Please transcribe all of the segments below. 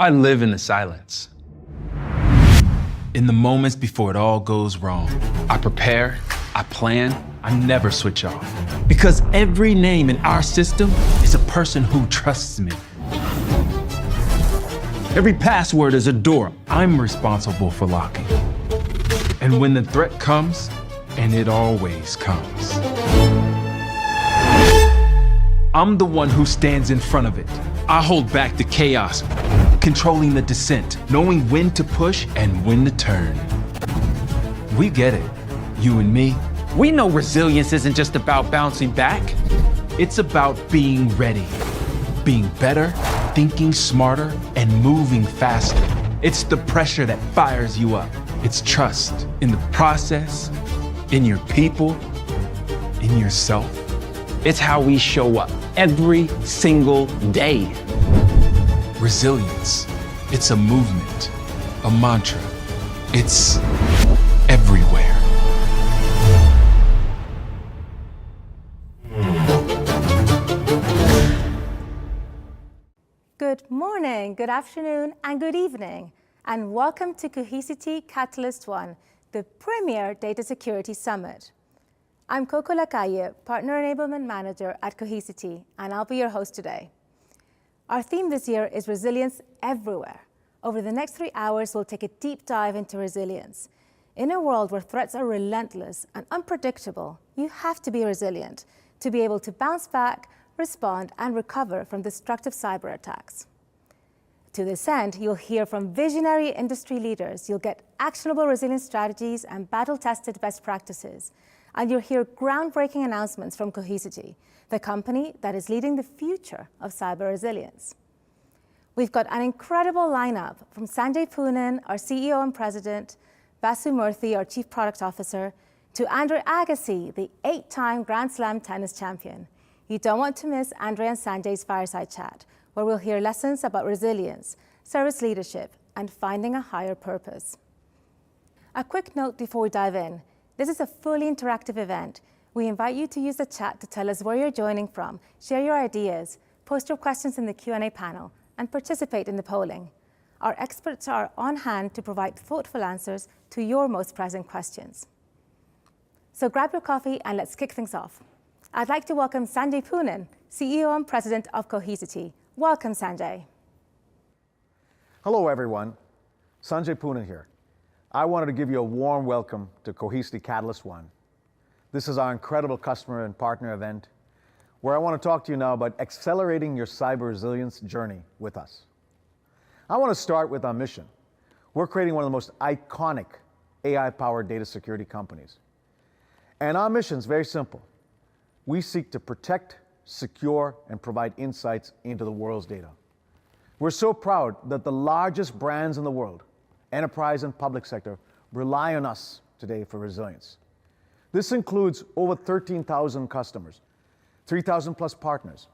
I live in the silence. In the moments before it all goes wrong, I prepare, I plan, I never switch off. Because every name in our system is a person who trusts me. Every password is a door I'm responsible for locking. And when the threat comes, and it always comes, I'm the one who stands in front of it. I hold back the chaos, controlling the descent, knowing when to push and when to turn. We get it, you and me. We know resilience isn't just about bouncing back. It's about being ready, being better, thinking smarter, and moving faster. It's the pressure that fires you up. It's trust in the process, in your people, in yourself. It's how we show up every single day. Resilience, it's a movement, a mantra. It's everywhere. Good morning, good afternoon, and good evening, and welcome to Cohesity Catalyst 1, the premier data security summit. I'm Coco Lacalle, Partner Enablement Manager at Cohesity, and I'll be your host today. Our theme this year is resilience everywhere. Over the next 3 hours, we'll take a deep dive into resilience. In a world where threats are relentless and unpredictable, you have to be resilient to be able to bounce back, respond, and recover from destructive cyber attacks. To this end, you'll hear from visionary industry leaders, you'll get actionable resilience strategies and battle-tested best practices, and you'll hear groundbreaking announcements from Cohesity, the company that is leading the future of cyber resilience. We've got an incredible lineup from Sanjay Poonen, our CEO and President, Basu Murthy, our Chief Product Officer, to Andre Agassi, the 8-time Grand Slam tennis champion. You don't want to miss Andre and Sanjay's fireside chat, where we'll hear lessons about resilience, service leadership, and finding a higher purpose. A quick note before we dive in. This is a fully interactive event. We invite you to use the chat to tell us where you're joining from, share your ideas, post your questions in the Q&A panel, and participate in the polling. Our experts are on hand to provide thoughtful answers to your most pressing questions. So grab your coffee and let's kick things off. I'd like to welcome Sanjay Poonen, CEO and President of Cohesity. Welcome, Sanjay. Hello, everyone. Sanjay Poonen here. I wanted to give you a warm welcome to Cohesity Catalyst 1. This is our incredible customer and partner event, where I want to talk to you now about accelerating your cyber resilience journey with us. I want to start with our mission. We're creating one of the most iconic AI-powered data security companies. And our mission is very simple. We seek to protect, secure, and provide insights into the world's data. We're so proud that the largest brands in the world, enterprise and public sector, rely on us today for resilience. This includes over 13,000 customers, 3,000 plus partners,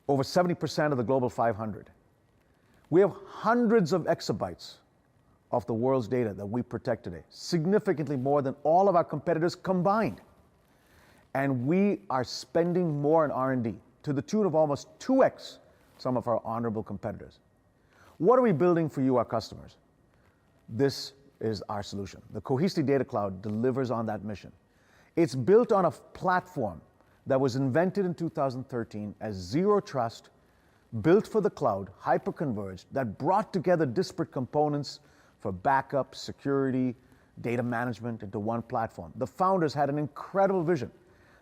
over 70% of the Global 500. We have hundreds of exabytes of the world's data that we protect today, significantly more than all of our competitors combined. And we are spending more in R&D to the tune of almost 2x some of our honorable competitors. What are we building for you, our customers? This is our solution. The Cohesity Data Cloud delivers on that mission. It's built on a platform that was invented in 2013 as zero trust, built for the cloud, hyper-converged, that brought together disparate components for backup, security, data management into one platform. The founders had an incredible vision.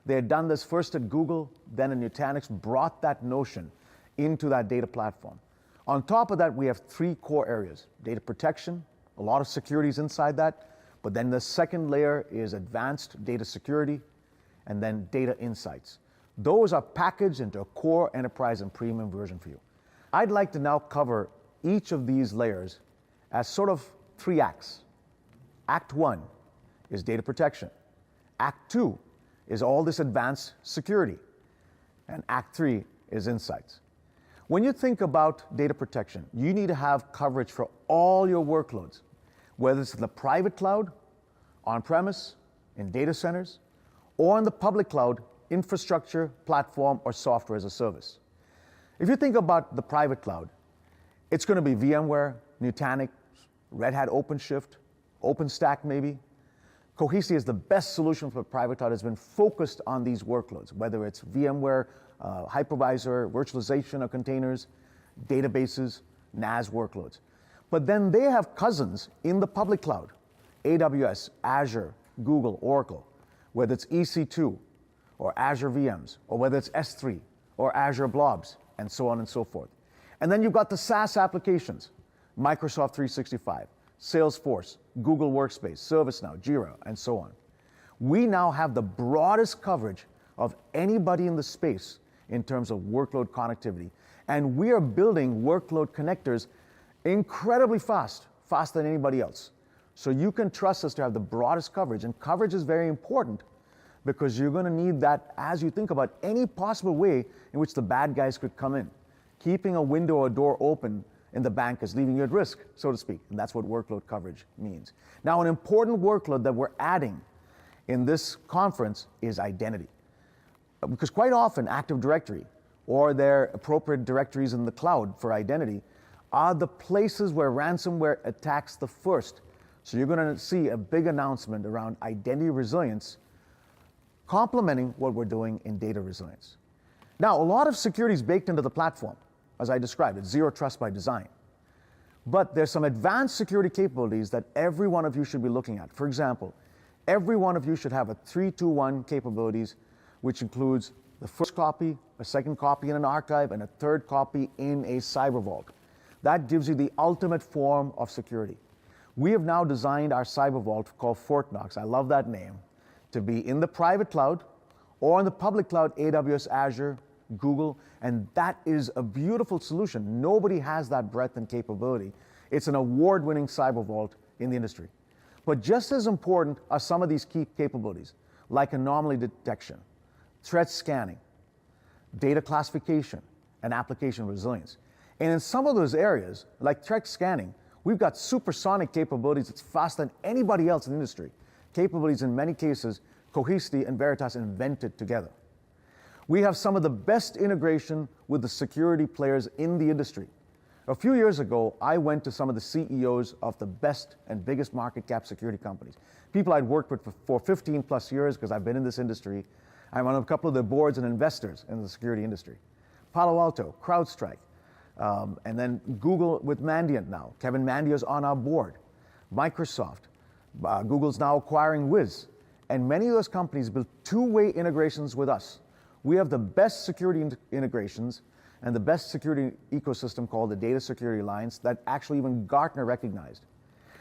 They had done this first at Google, then in Nutanix, brought that notion into that data platform. On top of that, we have 3 core areas: data protection, a lot of security is inside that, but then the second layer is advanced data security, and then data insights. Those are packaged into a core, enterprise, and premium version for you. I'd like to now cover each of these layers as sort of 3 acts. Act 1 is data protection. Act 2 is all this advanced security. And Act 3 is insights. When you think about data protection, you need to have coverage for all your workloads, whether it's in the private cloud, on-premise, in data centers, or in the public cloud, infrastructure, platform, or software as a service. If you think about the private cloud, It's going to be VMware, Nutanix, Red Hat OpenShift, OpenStack maybe. Cohesity is the best solution for private cloud. Has been focused on these workloads, whether it's VMware, hypervisor, virtualization of containers, databases, NAS workloads. But then they have cousins in the public cloud, AWS, Azure, Google, Oracle, whether it's EC2 or Azure VMs, or whether it's S3 or Azure Blobs, and so on and so forth. And then you've got the SaaS applications, Microsoft 365, Salesforce, Google Workspace, ServiceNow, Jira, and so on. We now have the broadest coverage of anybody in the space in terms of workload connectivity. And we are building workload connectors incredibly fast, faster than anybody else. So you can trust us to have the broadest coverage. And coverage is very important because you're going to need that as you think about any possible way in which the bad guys could come in. Keeping a window or door open in the bank is leaving you at risk, so to speak. And that's what workload coverage means. Now, an important workload that we're adding in this conference is identity. Because quite often, Active Directory or their appropriate directories in the cloud for identity are the places where ransomware attacks the first. So you're going to see a big announcement around identity resilience, complementing what we're doing in data resilience. Now, a lot of security is baked into the platform. As I described, it's zero trust by design. But there's some advanced security capabilities that every one of you should be looking at. For example, every one of you should have a 3-2-1 capabilities, which includes the first copy, a second copy in an archive, and a third copy in a cyber vault. That gives you the ultimate form of security. We have now designed our cyber vault called Fort Knox, I love that name, to be in the private cloud or in the public cloud, AWS, Azure, Google, and that is a beautiful solution. Nobody has that breadth and capability. It's an award-winning cyber vault in the industry. But just as important are some of these key capabilities, like anomaly detection, threat scanning, data classification, and application resilience. And in some of those areas, like threat scanning, we've got supersonic capabilities that's faster than anybody else in the industry. Capabilities in many cases, Cohesity and Veritas invented together. We have some of the best integration with the security players in the industry. A few years ago, I went to some of the CEOs of the best and biggest market cap security companies. People I'd worked with for 15 plus years because I've been in this industry. I'm on a couple of their boards and investors in the security industry. Palo Alto, CrowdStrike, and then Google with Mandiant now. Kevin Mandiant's on our board. Microsoft, Google's now acquiring Wiz. And many of those companies built two-way integrations with us. We have the best security integrations and the best security ecosystem called the Data Security Alliance that actually even Gartner recognized.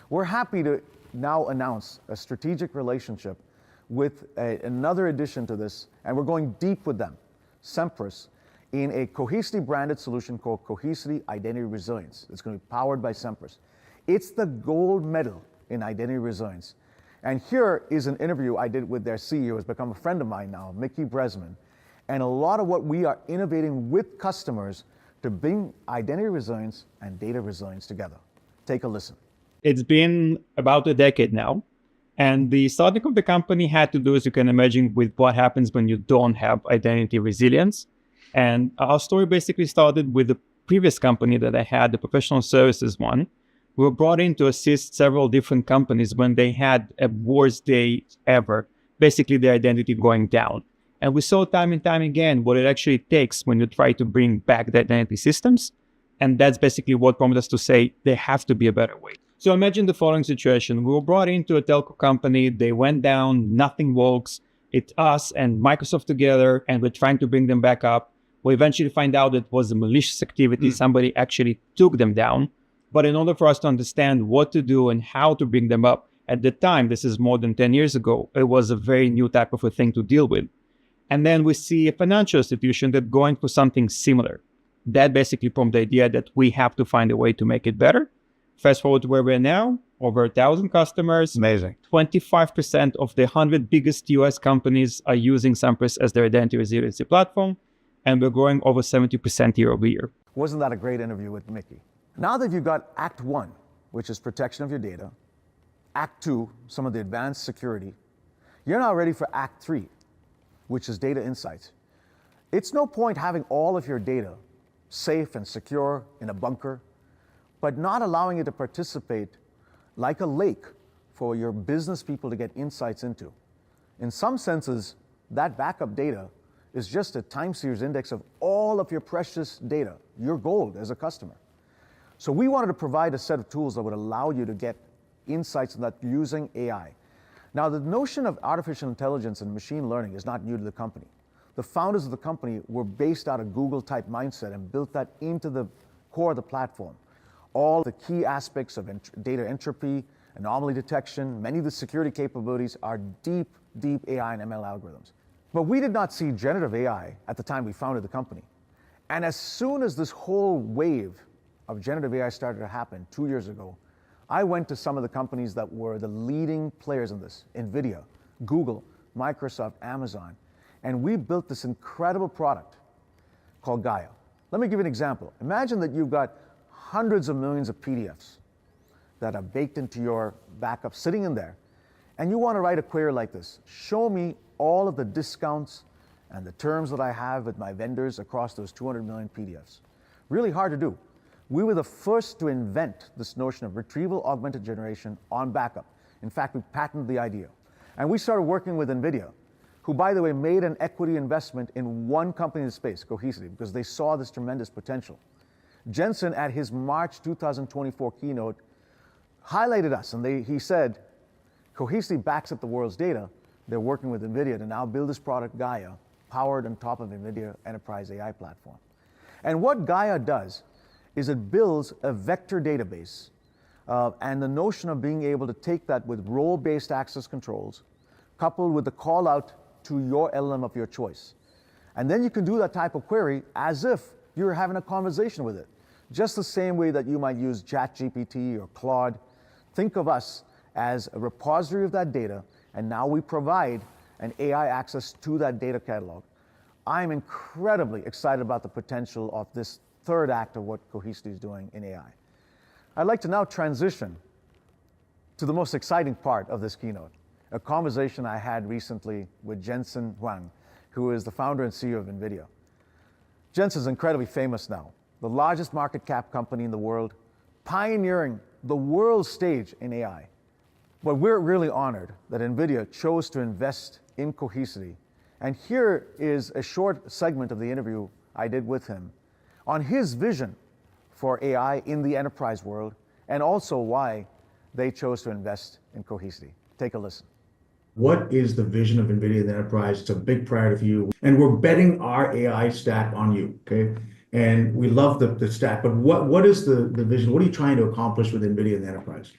We're happy to now announce a strategic relationship with another addition to this, and we're going deep with them, Sempris, in a Cohesity branded solution called Cohesity Identity Resilience. It's going to be powered by Sempris. It's the gold medal in identity resilience. And here is an interview I did with their CEO, who's become a friend of mine now, Mickey Bresman. And a lot of what we are innovating with customers to bring identity resilience and data resilience together. Take a listen. It's been about a decade now. And the starting of the company had to do, as you can imagine, with what happens when you don't have identity resilience. And our story basically started with the previous company that I had, the professional services one. We were brought in to assist several different companies when they had a worst day ever, basically their identity going down. And we saw time and time again what it actually takes when you try to bring back the identity systems. And that's basically what prompted us to say there has to be a better way. So imagine the following situation. We were brought into a telco company. They went down, nothing works. It's us and Microsoft together, and we're trying to bring them back up. We eventually find out it was a malicious activity. Somebody actually took them down. But in order for us to understand what to do and how to bring them up, at the time, this is more than 10 years ago, it was a very new type of a thing to deal with. And then we see a financial institution that going for something similar. That basically prompted the idea that we have to find a way to make it better. Fast forward to where we're now, over 1,000 customers. Amazing. 25% of the 100 biggest US companies are using Sempris as their identity resiliency platform. And we're growing over 70% year over year. Wasn't that a great interview with Mickey? Now that you've got Act 1, which is protection of your data, Act 2, some of the advanced security, you're now ready for Act 3, which is data insights. It's no point having all of your data safe and secure in a bunker but not allowing it to participate like a lake for your business people to get insights into. In some senses, that backup data is just a time series index of all of your precious data, your gold as a customer. So we wanted to provide a set of tools that would allow you to get insights on that using AI. Now, the notion of artificial intelligence and machine learning is not new to the company. The founders of the company were based out of Google-type mindset and built that into the core of the platform. All the key aspects of data entropy, anomaly detection, many of the security capabilities are deep, deep AI and ML algorithms. But we did not see generative AI at the time we founded the company. And as soon as this whole wave of generative AI started to happen 2 years ago, I went to some of the companies that were the leading players in this, NVIDIA, Google, Microsoft, Amazon, and we built this incredible product called Gaia. Let me give you an example. Imagine that you've got hundreds of millions of PDFs that are baked into your backup sitting in there, and you want to write a query like this: show me all of the discounts and the terms that I have with my vendors across those 200 million PDFs. Really hard to do. We were the first to invent this notion of retrieval augmented generation on backup. In fact, we patented the idea. And we started working with NVIDIA, who, by the way, made an equity investment in one company in the space, Cohesity, because they saw this tremendous potential. Jensen, at his March 2024 keynote, highlighted us, and he said, Cohesity backs up the world's data. They're working with NVIDIA to now build this product, Gaia, powered on top of NVIDIA Enterprise AI platform. And what Gaia does is it builds a vector database, and the notion of being able to take that with role-based access controls, coupled with the call out to your LLM of your choice. And then you can do that type of query as if you're having a conversation with it. Just the same way that you might use ChatGPT or Claude. Think of us as a repository of that data, and now we provide an AI access to that data catalog. I'm incredibly excited about the potential of this third act of what Cohesity is doing in AI. I'd like to now transition to the most exciting part of this keynote, a conversation I had recently with Jensen Huang, who is the founder and CEO of NVIDIA. Jensen's incredibly famous now, the largest market cap company in the world, pioneering the world stage in AI. But we're really honored that NVIDIA chose to invest in Cohesity. And here is a short segment of the interview I did with him on his vision for AI in the enterprise world, and also why they chose to invest in Cohesity. Take a listen. What is the vision of NVIDIA in the enterprise? It's a big priority for you. And we're betting our AI stack on you, okay? And we love the stack, but what is the vision? What are you trying to accomplish with NVIDIA in the enterprise?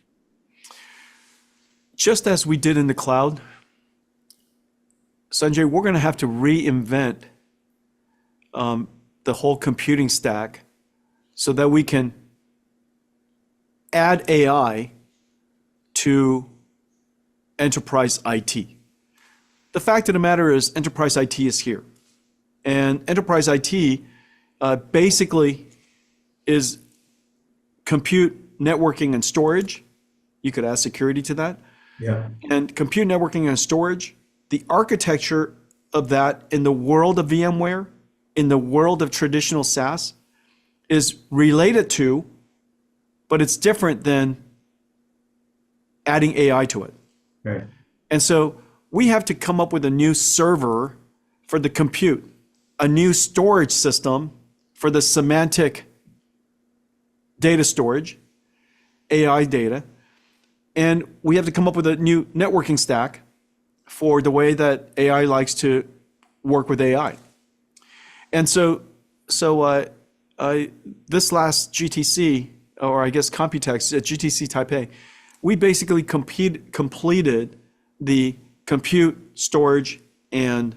Just as we did in the cloud, Sanjay, we're going to have to reinvent the whole computing stack so that we can add AI to enterprise IT. The fact of the matter is enterprise IT is here. And enterprise IT basically is compute, networking, and storage. You could add security to that. Yeah. And compute, networking, and storage, the architecture of that in the world of VMware, in the world of traditional SaaS, is related to, but it's different than adding AI to it. Right. And so we have to come up with a new server for the compute, a new storage system for the semantic data storage, AI data, and we have to come up with a new networking stack for the way that AI likes to work with AI. And so this last GTC, or I guess Computex at GTC Taipei, we basically completed the compute, storage, and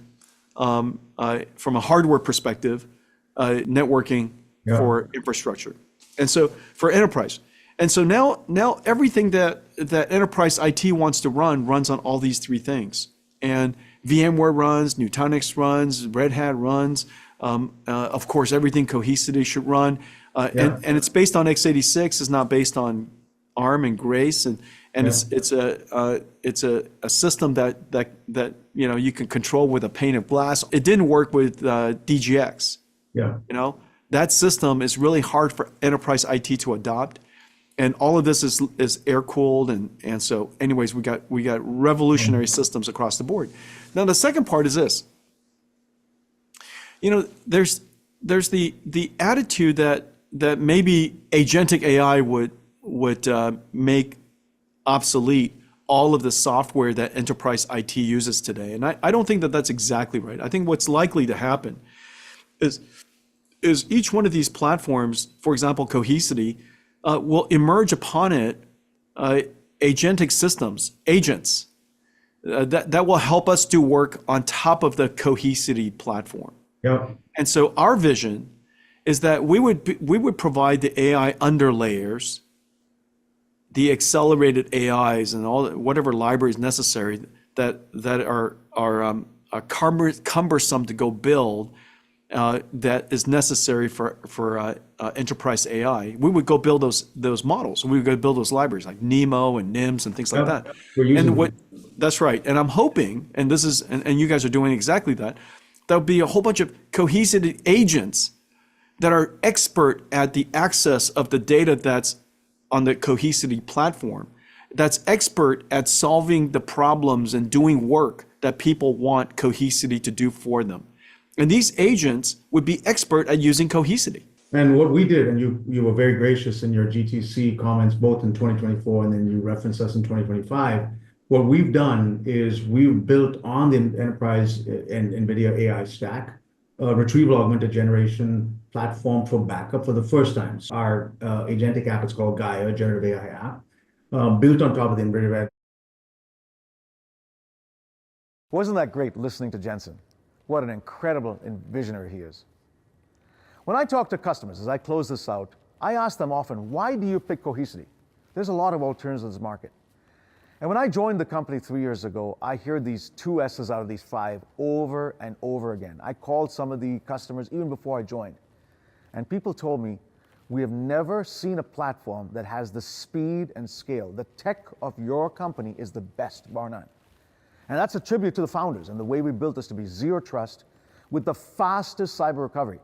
from a hardware perspective, networking for infrastructure. And so for enterprise. And so now everything that enterprise IT wants to run runs on all these three things. And VMware runs, Nutanix runs, Red Hat runs, of course, everything Cohesity should run. And it's based on x86, it's not based on ARM and Grace, and it's a system that you can control with a pane of glass. It didn't work with DGX. Yeah. That system is really hard for enterprise IT to adopt. And all of this is air cooled, and so anyways, we got revolutionary systems across the board. Now the second part is this. There's the attitude that maybe agentic AI would make obsolete all of the software that enterprise IT uses today, and I don't think that that's exactly right. I think what's likely to happen is each one of these platforms, for example, Cohesity, will emerge upon it agentic systems, agents, that will help us do work on top of the Cohesity platform. Yeah. And so our vision is that we would provide the AI underlayers, the accelerated AIs, and all whatever libraries necessary that are cumbersome to go build. That is necessary for enterprise AI. We would go build those models. We would go build those libraries like NeMo and NIMS and things like that. We're using them. That's right. And I'm hoping, and you guys are doing exactly that. There'll be a whole bunch of Cohesity agents that are expert at the access of the data that's on the Cohesity platform, that's expert at solving the problems and doing work that people want Cohesity to do for them. And these agents would be expert at using Cohesity. And what we did, and you were very gracious in your GTC comments, both in 2024 and then you referenced us in 2025. What we've done is we've built on the enterprise and NVIDIA AI stack, a retrieval augmented generation platform for backup for the first time. Our agentic app is called Gaia, a generative AI app, built on top of the NVIDIA. Wasn't that great listening to Jensen? What an incredible visionary he is. When I talk to customers, as I close this out, I ask them often, why do you pick Cohesity? There's a lot of alternatives in this market. And when I joined the company 3 years ago, I heard these 2 S's out of these 5 over and over again. I called some of the customers even before I joined. And people told me, we have never seen a platform that has the speed and scale. The tech of your company is the best, bar none. And that's a tribute to the founders and the way we built this to be zero trust with the fastest cyber recovery.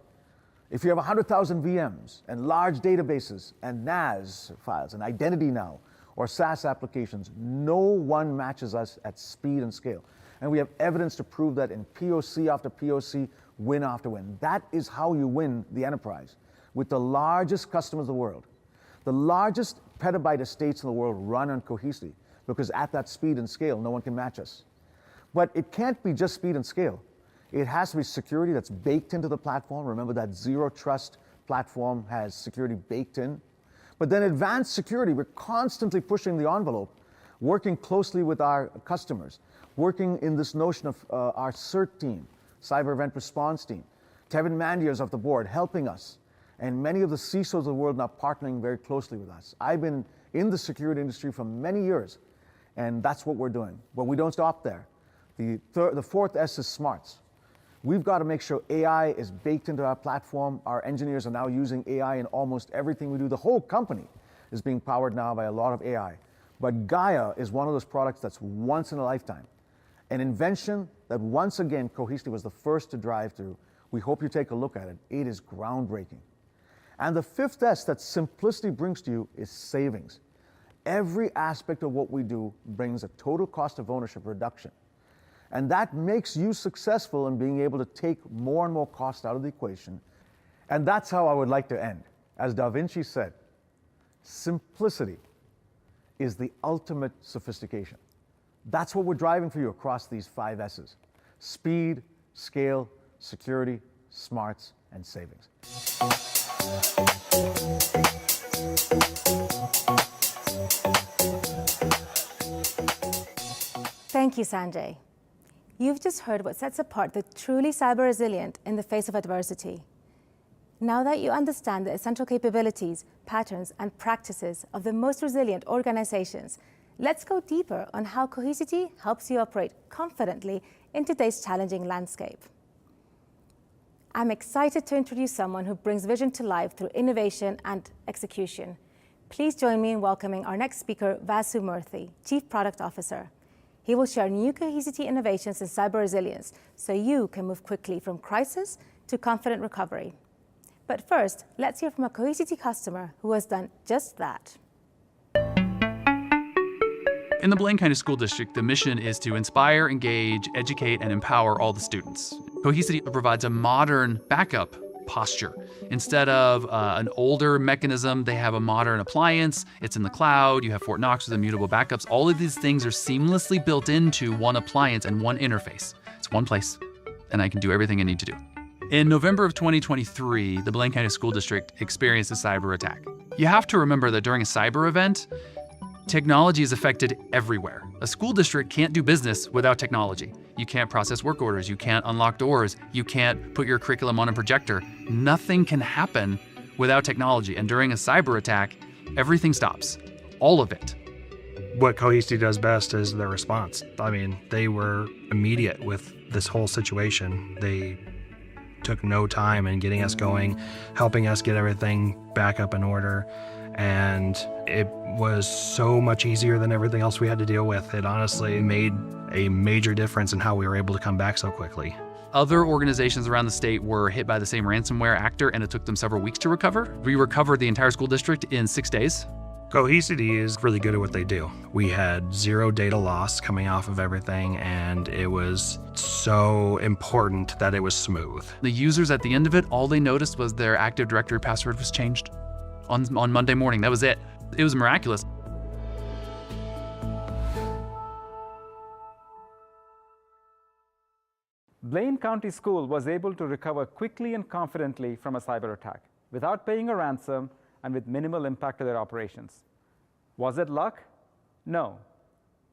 If you have 100,000 VMs and large databases and NAS files and identity now or SaaS applications, no one matches us at speed and scale. And we have evidence to prove that in POC after POC, win after win. That is how you win the enterprise with the largest customers in the world. The largest petabyte estates in the world run on Cohesity because at that speed and scale, no one can match us. But it can't be just speed and scale. It has to be security that's baked into the platform. Remember that zero trust platform has security baked in. But then advanced security, we're constantly pushing the envelope, working closely with our customers, working in this notion of our CERT team, cyber event response team. Kevin Mandia is off the board helping us. And many of the CISOs of the world now partnering very closely with us. I've been in the security industry for many years, and that's what we're doing. But we don't stop there. The fourth S is smarts. We've got to make sure AI is baked into our platform. Our engineers are now using AI in almost everything we do. The whole company is being powered now by a lot of AI. But Gaia is one of those products that's once in a lifetime. An invention that once again Cohesity was the first to drive through. We hope you take a look at it. It is groundbreaking. And the fifth S that simplicity brings to you is savings. Every aspect of what we do brings a total cost of ownership reduction. And that makes you successful in being able to take more and more cost out of the equation. And that's how I would like to end. As Da Vinci said, simplicity is the ultimate sophistication. That's what we're driving for you across these 5 S's. Speed, scale, security, smarts, and savings. Thank you, Sanjay. You've just heard what sets apart the truly cyber resilient in the face of adversity. Now that you understand the essential capabilities, patterns, and practices of the most resilient organizations, let's go deeper on how Cohesity helps you operate confidently in today's challenging landscape. I'm excited to introduce someone who brings vision to life through innovation and execution. Please join me in welcoming our next speaker, Vasu Murthy, Chief Product Officer. He will share new Cohesity innovations in cyber resilience so you can move quickly from crisis to confident recovery. But first, let's hear from a Cohesity customer who has done just that. In the Blaine County School District, the mission is to inspire, engage, educate, and empower all the students. Cohesity provides a modern backup posture. Instead of an older mechanism, they have a modern appliance. It's in the cloud. You have Fort Knox with immutable backups. All of these things are seamlessly built into one appliance and one interface. It's one place, and I can do everything I need to do. In November of 2023, the Blaine County School District experienced a cyber attack. You have to remember that during a cyber event, technology is affected everywhere. A school district can't do business without technology. You can't process work orders, you can't unlock doors, you can't put your curriculum on a projector. Nothing can happen without technology. And during a cyber attack, everything stops. All of it. What Cohesity does best is their response. I mean, they were immediate with this whole situation. They took no time in getting us going, helping us get everything back up in order. And it was so much easier than everything else we had to deal with. It honestly made a major difference in how we were able to come back so quickly. Other organizations around the state were hit by the same ransomware actor, and it took them several weeks to recover. We recovered the entire school district in 6 days. Cohesity is really good at what they do. We had zero data loss coming off of everything, and it was so important that it was smooth. The users at the end of it, all they noticed was their Active Directory password was changed on Monday morning. That was it. It was miraculous. Blaine County School was able to recover quickly and confidently from a cyber attack without paying a ransom and with minimal impact to their operations. Was it luck? No.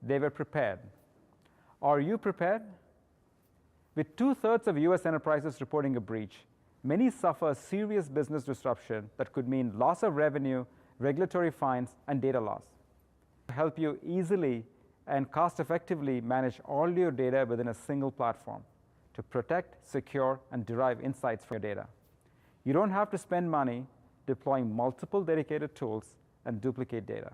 They were prepared. Are you prepared? With 2/3 of US enterprises reporting a breach, many suffer serious business disruption that could mean loss of revenue, regulatory fines, and data loss. To help you easily and cost-effectively manage all your data within a single platform to protect, secure, and derive insights from your data. You don't have to spend money deploying multiple dedicated tools and duplicate data.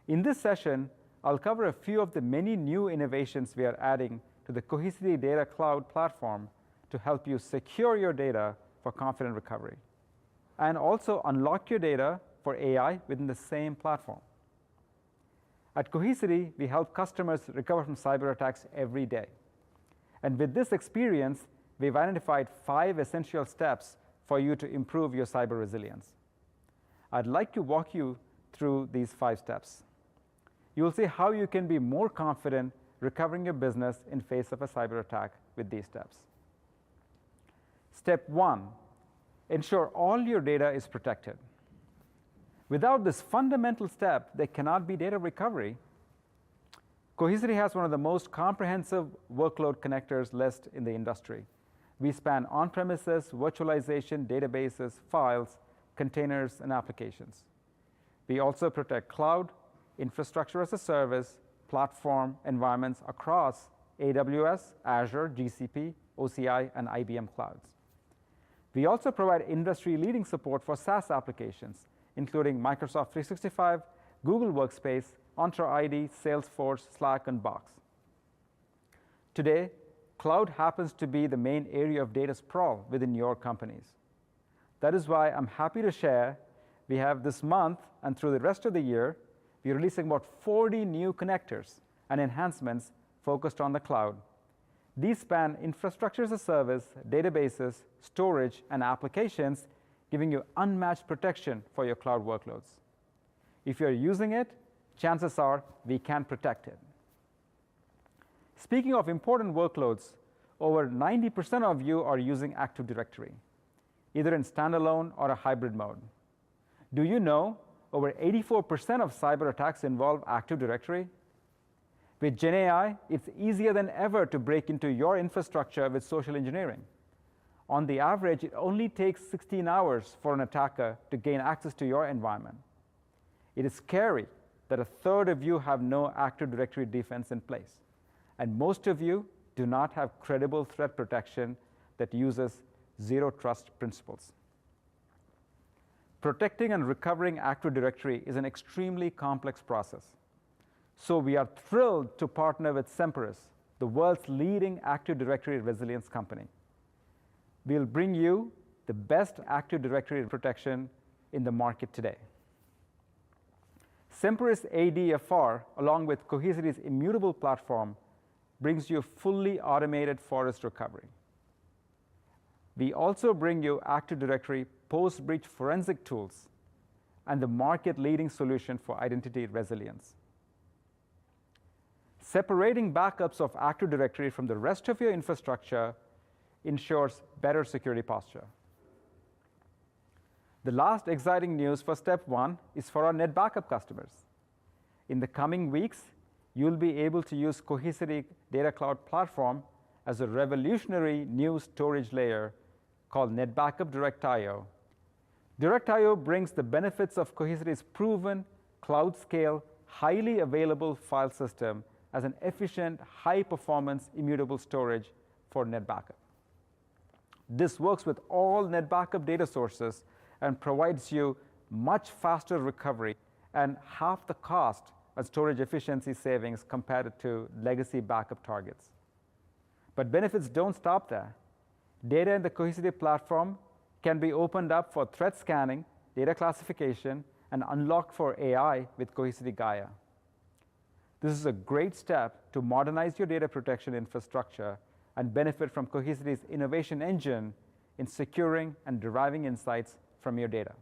In this session, I'll cover a few of the many new innovations we are adding to the Cohesity Data Cloud platform to help you secure your data for confident recovery, and also unlock your data for AI within the same platform. At Cohesity, we help customers recover from cyber attacks every day. And with this experience, we've identified 5 essential steps for you to improve your cyber resilience. I'd like to walk you through these 5 steps. You will see how you can be more confident recovering your business in face of a cyber attack with these steps. Step 1, ensure all your data is protected. Without this fundamental step, there cannot be data recovery. Cohesity has one of the most comprehensive workload connectors list in the industry. We span on-premises, virtualization, databases, files, containers, and applications. We also protect cloud, infrastructure as a service, platform environments across AWS, Azure, GCP, OCI, and IBM clouds. We also provide industry-leading support for SaaS applications, including Microsoft 365, Google Workspace, Entra ID, Salesforce, Slack, and Box. Today, cloud happens to be the main area of data sprawl within your companies. That is why I'm happy to share we have this month and through the rest of the year, we're releasing about 40 new connectors and enhancements focused on the cloud. These span infrastructure as a service, databases, storage, and applications, giving you unmatched protection for your cloud workloads. If you're using it, chances are we can protect it. Speaking of important workloads, over 90% of you are using Active Directory, either in standalone or a hybrid mode. Do you know over 84% of cyber attacks involve Active Directory? With GenAI, it's easier than ever to break into your infrastructure with social engineering. On the average, it only takes 16 hours for an attacker to gain access to your environment. It is scary that 1/3 of you have no Active Directory defense in place, and most of you do not have credible threat protection that uses zero trust principles. Protecting and recovering Active Directory is an extremely complex process. So we are thrilled to partner with Semperis, the world's leading Active Directory resilience company. We'll bring you the best Active Directory protection in the market today. Semperis ADFR, along with Cohesity's immutable platform, brings you fully automated forest recovery. We also bring you Active Directory post-breach forensic tools and the market-leading solution for identity resilience. Separating backups of Active Directory from the rest of your infrastructure ensures better security posture. The last exciting news for step 1 is for our NetBackup customers. In the coming weeks, you'll be able to use Cohesity Data Cloud Platform as a revolutionary new storage layer called NetBackup DirectIO. DirectIO brings the benefits of Cohesity's proven cloud-scale, highly available file system as an efficient, high-performance, immutable storage for NetBackup. This works with all NetBackup data sources and provides you much faster recovery and half the cost and storage efficiency savings compared to legacy backup targets. But benefits don't stop there. Data in the Cohesity platform can be opened up for threat scanning, data classification, and unlocked for AI with Cohesity Gaia. This is a great step to modernize your data protection infrastructure and benefit from Cohesity's innovation engine in securing and deriving insights from your data.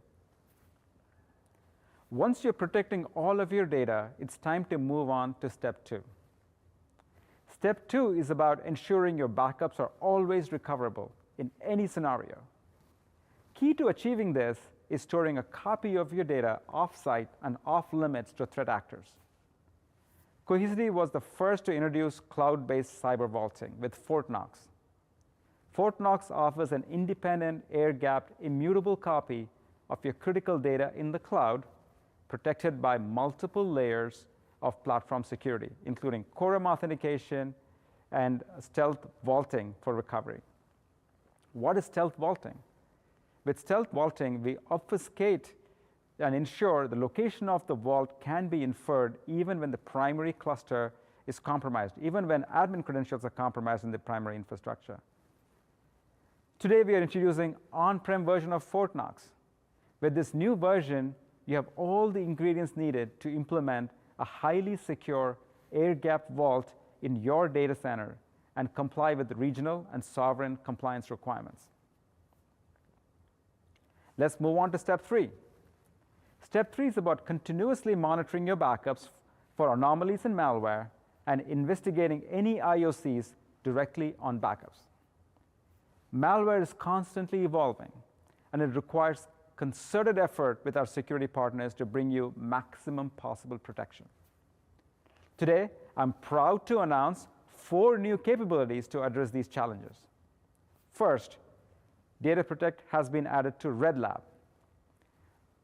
Once you're protecting all of your data, it's time to move on to step 2. Step 2 is about ensuring your backups are always recoverable in any scenario. Key to achieving this is storing a copy of your data off-site and off-limits to threat actors. Cohesity was the first to introduce cloud-based cyber vaulting with Fort Knox. Fort Knox offers an independent, air-gapped, immutable copy of your critical data in the cloud, protected by multiple layers of platform security, including quorum authentication and stealth vaulting for recovery. What is stealth vaulting? With stealth vaulting, we obfuscate and ensure the location of the vault can be inferred even when the primary cluster is compromised, even when admin credentials are compromised in the primary infrastructure. Today, we are introducing on-prem version of Fort Knox. With this new version, you have all the ingredients needed to implement a highly secure air-gapped vault in your data center and comply with the regional and sovereign compliance requirements. Let's move on to step 3. Step 3 is about continuously monitoring your backups for anomalies and malware and investigating any IOCs directly on backups. Malware is constantly evolving, and it requires concerted effort with our security partners to bring you maximum possible protection. Today, I'm proud to announce 4 new capabilities to address these challenges. First, Data Protect has been added to Red Lab.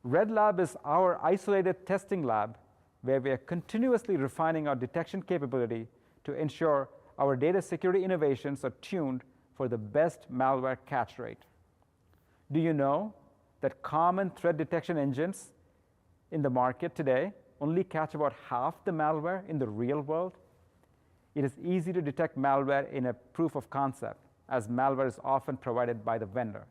Red Lab is our isolated testing lab where we are continuously refining our detection capability to ensure our data security innovations are tuned for the best malware catch rate. Do you know that common threat detection engines in the market today only catch about half the malware in the real world? It is easy to detect malware in a proof of concept, as malware is often provided by the vendor.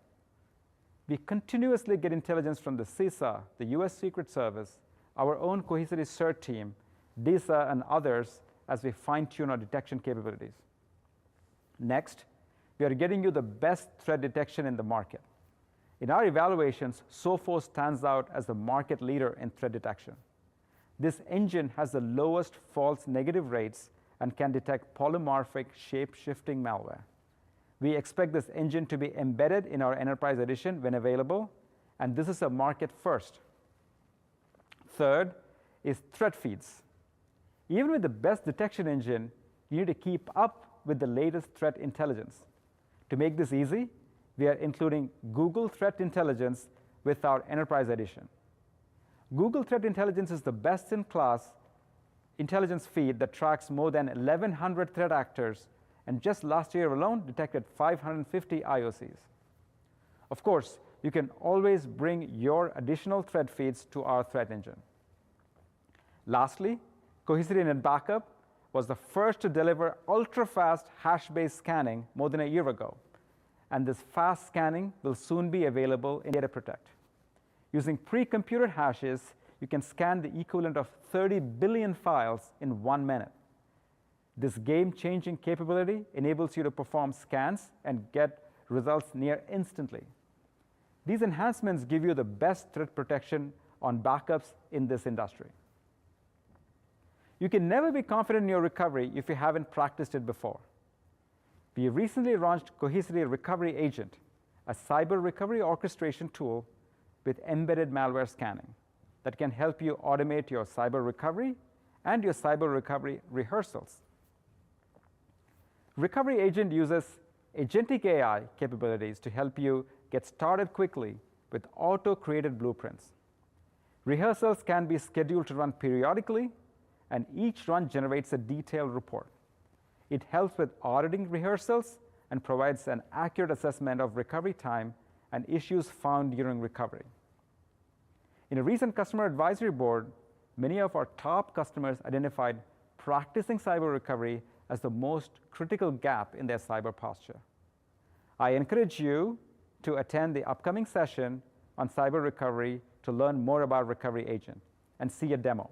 We continuously get intelligence from the CISA, the US Secret Service, our own Cohesity CERT team, DISA, and others as we fine-tune our detection capabilities. Next, we are getting you the best threat detection in the market. In our evaluations, Sophos stands out as the market leader in threat detection. This engine has the lowest false negative rates and can detect polymorphic shape-shifting malware. We expect this engine to be embedded in our Enterprise Edition when available, and this is a market first. Third is threat feeds. Even with the best detection engine, you need to keep up with the latest threat intelligence. To make this easy, we are including Google Threat Intelligence with our Enterprise Edition. Google Threat Intelligence is the best-in-class intelligence feed that tracks more than 1,100 threat actors, and just last year alone detected 550 IOCs. Of course, you can always bring your additional threat feeds to our threat engine. Lastly, Cohesity NetBackup was the first to deliver ultra-fast hash-based scanning more than a year ago, and this fast scanning will soon be available in Data Protect. Using pre-computed hashes, you can scan the equivalent of 30 billion files in 1 minute. This game-changing capability enables you to perform scans and get results near instantly. These enhancements give you the best threat protection on backups in this industry. You can never be confident in your recovery if you haven't practiced it before. We recently launched Cohesity Recovery Agent, a cyber recovery orchestration tool with embedded malware scanning that can help you automate your cyber recovery and your cyber recovery rehearsals. Recovery Agent uses agentic AI capabilities to help you get started quickly with auto-created blueprints. Rehearsals can be scheduled to run periodically, and each run generates a detailed report. It helps with auditing rehearsals and provides an accurate assessment of recovery time and issues found during recovery. In a recent customer advisory board, many of our top customers identified practicing cyber recovery as the most critical gap in their cyber posture. I encourage you to attend the upcoming session on cyber recovery to learn more about Recovery Agent and see a demo.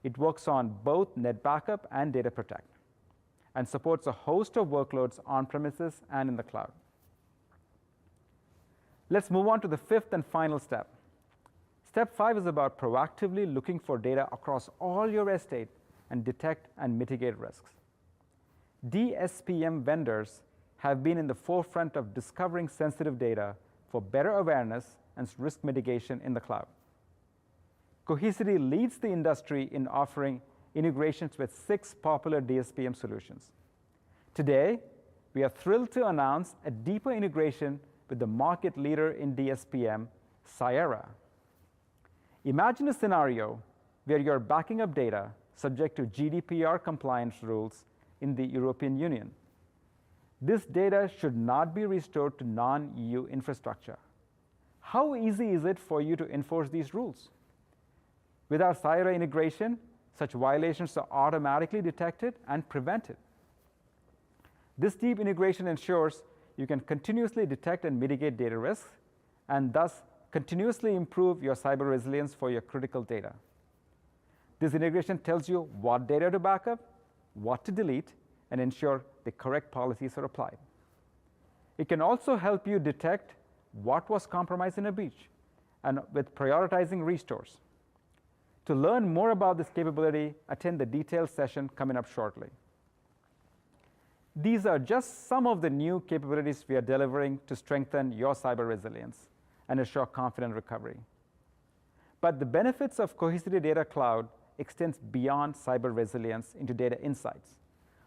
It works on both NetBackup and Data Protect and supports a host of workloads on-premises and in the cloud. Let's move on to the fifth and final step. Step 5 is about proactively looking for data across all your estate and detect and mitigate risks. DSPM vendors have been in the forefront of discovering sensitive data for better awareness and risk mitigation in the cloud. Cohesity leads the industry in offering integrations with 6 popular DSPM solutions. Today, we are thrilled to announce a deeper integration with the market leader in DSPM, Cyera. Imagine a scenario where you're backing up data subject to GDPR compliance rules in the European Union. This data should not be restored to non-EU infrastructure. How easy is it for you to enforce these rules? With our Cyera integration, such violations are automatically detected and prevented. This deep integration ensures you can continuously detect and mitigate data risks, and thus continuously improve your cyber resilience for your critical data. This integration tells you what data to back up, what to delete, and ensure the correct policies are applied. It can also help you detect what was compromised in a breach, and with prioritizing restores. To learn more about this capability, attend the detailed session coming up shortly. These are just some of the new capabilities we are delivering to strengthen your cyber resilience and assure confident recovery. But the benefits of Cohesity Data Cloud extends beyond cyber resilience into data insights,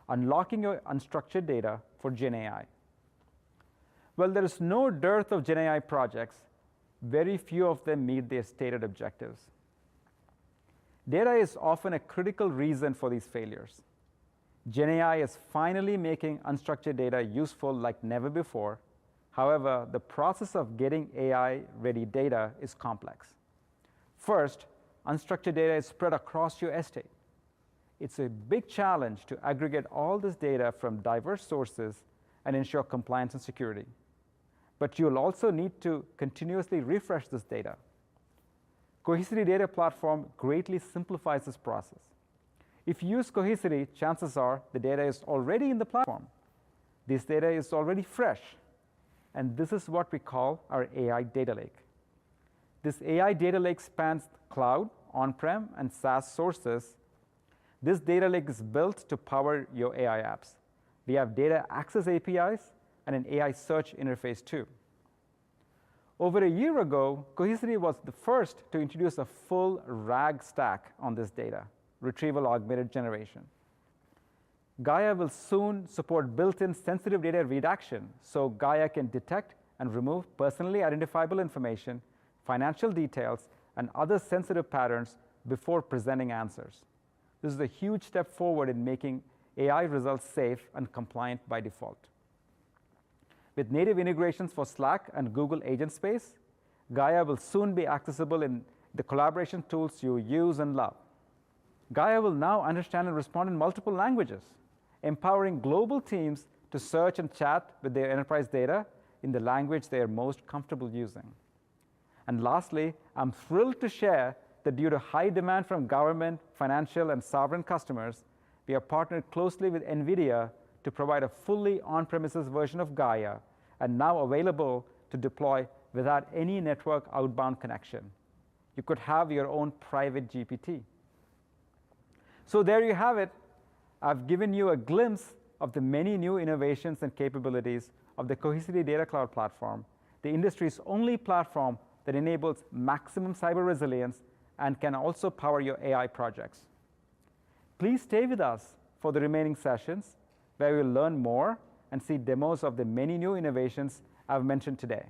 unlocking your unstructured data for GenAI. Well, there is no dearth of GenAI projects. Very few of them meet their stated objectives. Data is often a critical reason for these failures. GenAI is finally making unstructured data useful like never before. However, the process of getting AI-ready data is complex. First, unstructured data is spread across your estate. It's a big challenge to aggregate all this data from diverse sources and ensure compliance and security. But you'll also need to continuously refresh this data. Cohesity Data Platform greatly simplifies this process. If you use Cohesity, chances are the data is already in the platform. This data is already fresh. And this is what we call our AI data lake. This AI data lake spans cloud, on-prem, and SaaS sources. This data lake is built to power your AI apps. We have data access APIs and an AI search interface too. Over a year ago, Cohesity was the first to introduce a full RAG stack on this data, retrieval augmented generation. Gaia will soon support built-in sensitive data redaction, so Gaia can detect and remove personally identifiable information, financial details, and other sensitive patterns before presenting answers. This is a huge step forward in making AI results safe and compliant by default. With native integrations for Slack and Google Agent Space, Gaia will soon be accessible in the collaboration tools you use and love. Gaia will now understand and respond in multiple languages, empowering global teams to search and chat with their enterprise data in the language they are most comfortable using. And lastly, I'm thrilled to share that due to high demand from government, financial, and sovereign customers, we have partnered closely with NVIDIA to provide a fully on-premises version of Gaia, and now available to deploy without any network outbound connection. You could have your own private GPT. So there you have it. I've given you a glimpse of the many new innovations and capabilities of the Cohesity Data Cloud platform, the industry's only platform that enables maximum cyber resilience and can also power your AI projects. Please stay with us for the remaining sessions, where we'll learn more and see demos of the many new innovations I've mentioned today.